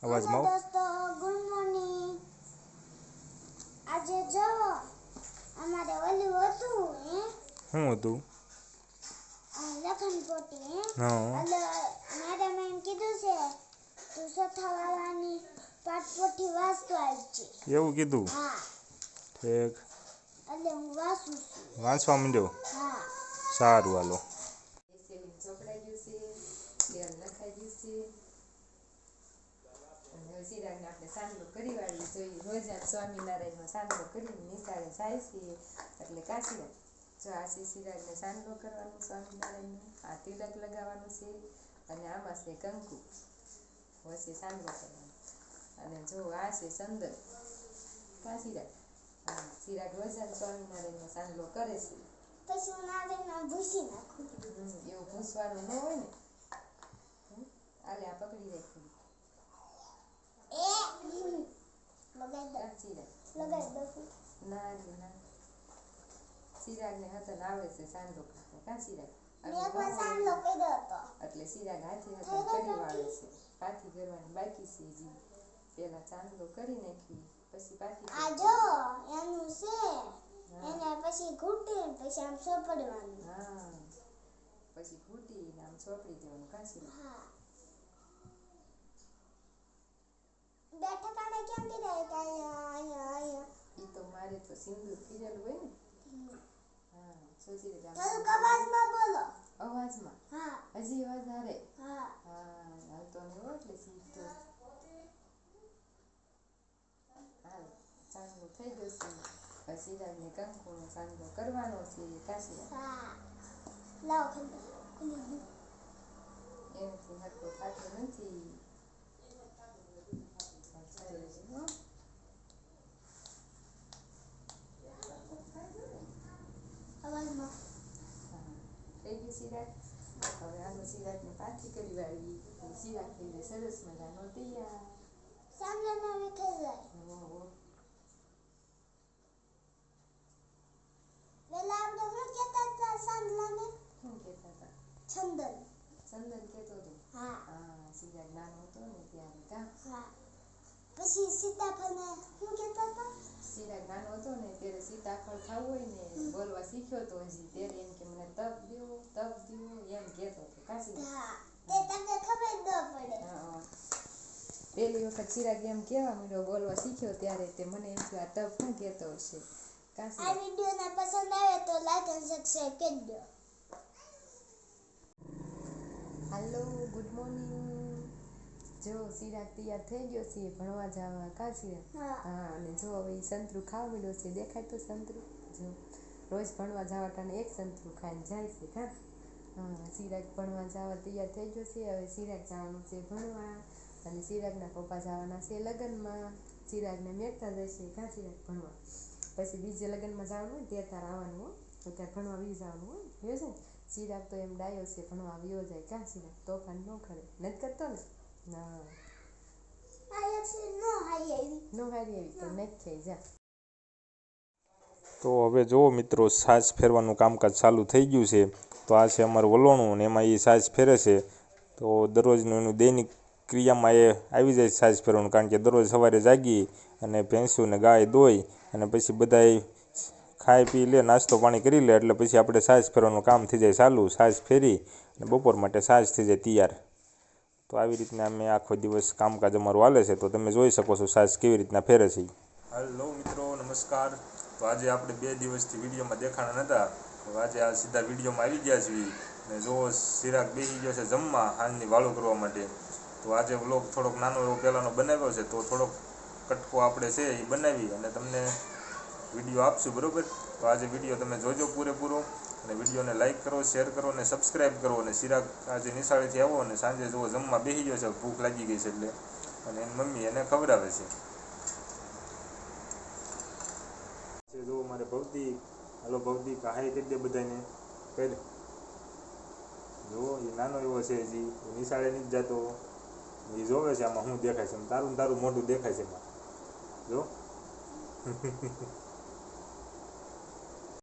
અવાજમાં આવો. દોસ્તો ગુડ મોર્નિંગ. આજે જો અમારે ઓલું હતું શું હતું? લખન પોટી હા. એટલે મેડમ એમ કીધું છે તું ચોથા વાળાની પાઠપોથી વાંચતો આવજે. એવું કીધું? હા. ઠીક. એટલે હું વાંચું છું. વાંચવા માંડ્યો? હા. સારું હાલો. ચોપડાઈ ગયું છે, તેલ નખાઈ ગયું છે અને સિરાગને આપણે સાંજલો કરી વાળવી જોઈએ. રોજ આમ સ્વામિનારાયણનો સાંજલો કરીને નિશાળે જાય છે એટલે કાશીરાગ જો આ સિરાગને સાંજલો કરવાનો સ્વામિનારાયણનો, આ તિલક લગાવવાનું છે અને આમાં છે કંકુ, વચ્ચે સાંજલો કરવાનો. અને જો આ છે સંદર કાશીરાગ. હા, સિરાગ રોજ આમ સ્વામિનારાયણનો સાંજલો કરે છે. પછી હું નારિયેળમાં ભૂસી નાખું. એવું ભૂસવાનું ન હોય ને. આલે આ પકડી રાખી લગાઈ દઉં. ના સિરાગને હતન આવડે છે સાંજલો કરતા. કા સિરાગ મેં એકવાર સાંજલો કર્યો હતો. એટલે સિરાગ હાથે હતન કરી વાળે છે. પાથી કરવાની બાકી છે હજી. પેલા ચાંદલો કરી નાખી પછી પાથી. આ જો એનું છે એને પછી ઘૂંટી પછી આમ સોપડવાનું. હા, પછી ઘૂંટીને આમ ચોપડી દેવાનું. કાશી. હા. બેઠા કાઢે કેમ કીધા કે અહીંયા ઈ તો મારે તો સિંદૂર પીરેલું હોય ને. હા, સોચી લે. થોડુંક અવાજમાં બોલો. અવાજમાં? હા. હજી અવાજ આવે? હા. હા, હાલતો ને હોય એટલે સીધો. હાલ ચાંદલો થઈ ગયો છે. પછી સિરાગને કંકુનો ચાંદલો કરવાનો છે. કાશી. હા. લાવ ખુલી ગયું. એમથી હરકો થતો નથી. અવાજમાં. હા, થઈ ગયું સિરાગ. હવે આનો સિરાગને પાછી કરી વાળવી. સિરાગ થઈ જાય સરસ મજાનો તૈયાર. સાંજનો વિખાઈ જાય. વેલા આપણે શું કહેતા હતા સાંજલાને? શું કહેતા હતા? ચંદન. ચંદન કહેતો હતો. હા. હા, સિરાગ નાનો હતો ને ત્યારે કા. હા. પછી સીતાફળને શું કહેતા હતા? સિરાગ નાનો હતો ને ત્યારે સીતાફળ ખાવું હોય ને બોલવા શીખ્યો તો હજી ત્યારે એમ કે મને તપ દ્યો એમ કહેતો હતો. કાશી. હા. તે તમને ખબર ન પડે. હા. પહેલી વખત સિરાગ એમ કહેવા માંડ્યો બોલવા શીખ્યો ત્યારે તે મને એમ થયું આ તપ શું કહેતો હશે. આ વિડીયોને પસંદ આવે તો લાઈક અને સબસ્ક્રાઇબ કરી દો. હાલો, ગુડ મોર્નિંગ. જો સિરાગ તૈયાર થઈ ગયો છે ભણવા જવા. કા સિરાગ? હા. અને જો હવે એ સંતરું ખાવા માંડ્યો છે. દેખાય તો સંતરું? જો રોજ ભણવા જવા ટાણે એક સંતરું ખાઈને જાય છે. કા. હા, સિરાગ ભણવા જવા તૈયાર થઈ ગયો છે. હવે સિરાગ જવાનું છે ભણવા અને સિરાગના પપ્પા જવાના છે લગ્નમાં. સિરાગને મેકતા જશે. કા સિરાગ ભણવા. પછી બીજે લગ્નમાં જવાનું હોય ને ત્યારે આવવાનું હોય તો ત્યારે ભણવા વી જવાનું હોય ને છે. સિરાગ તો એમ ડાયો છે ભણવા વિયો જાય. કા સિરાગ તોફાન ન કરે. નથી કરતો ને? ના. નો હારી આવી તો નથી થઈ જા. તો હવે જુઓ મિત્રો, સાજ ફેરવાનું કામકાજ ચાલુ થઈ ગયું છે. તો આ છે અમારું વલોણું અને એમાં એ સાજ ફેરે છે. તો દરરોજનું એનું દૈનિક ક્રિયામાં એ આવી જાય સાજ ફેરવાનું, કારણ કે દરરોજ સવારે જાગી અને ભેંસુને ગાય દોઈ અને પછી બધાય ખાઈ પી લે, નાસ્તો પાણી કરી લે એટલે પછી આપણે સાજ ફેરવાનું કામ થઈ જાય ચાલુ. સાજ ફેરી અને બપોર માટે સાજ થઈ જાય તૈયાર. તો આવી રીતના અમે આખો દિવસ કામકાજ અમારું હાલે છે. તો તમે જોઈ શકો છો સાજ કેવી રીતના ફેરે છે. હેલો મિત્રો, નમસ્કાર. તો આજે આપણે 2 દિવસથી વિડીયોમાં દેખાણા નહોતા. તો આજે આ સીધા વિડીયોમાં આવી ગયા છીએ. ને જો સિરાગ બેસી ગયો છે જમવા હાંજની વાળું કરવા માટે. તો આજે વ્લોગ થોડોક નાનો એવો પહેલાંનો બનાવ્યો છે. તો થોડોક કટકો આપણે છે એ બનાવી અને તમને વિડીયો આપશું, બરાબર? તો આજે વિડીયો તમે જોજો પૂરેપૂરો અને વિડીયોને લાઇક કરો, શેર કરો અને સબસ્ક્રાઈબ કરો. અને સિરાગ આજે નિશાળેથી આવો અને સાંજે જુઓ જમવા બેસી ગયો છે, ભૂખ લાગી ગઈ છે એટલે, અને એની મમ્મી એને ખવડાવે છે. જો મારે ભૌતિક, હાલો ભૌતિક, હાય કરી દે બધાને. કર જો એ નાનો એવો છે હજી, નિશાળે નથી જતો. એ જોવે છે આમાં શું દેખાય છે. તારું મોઢું દેખાય છે એમાં જો.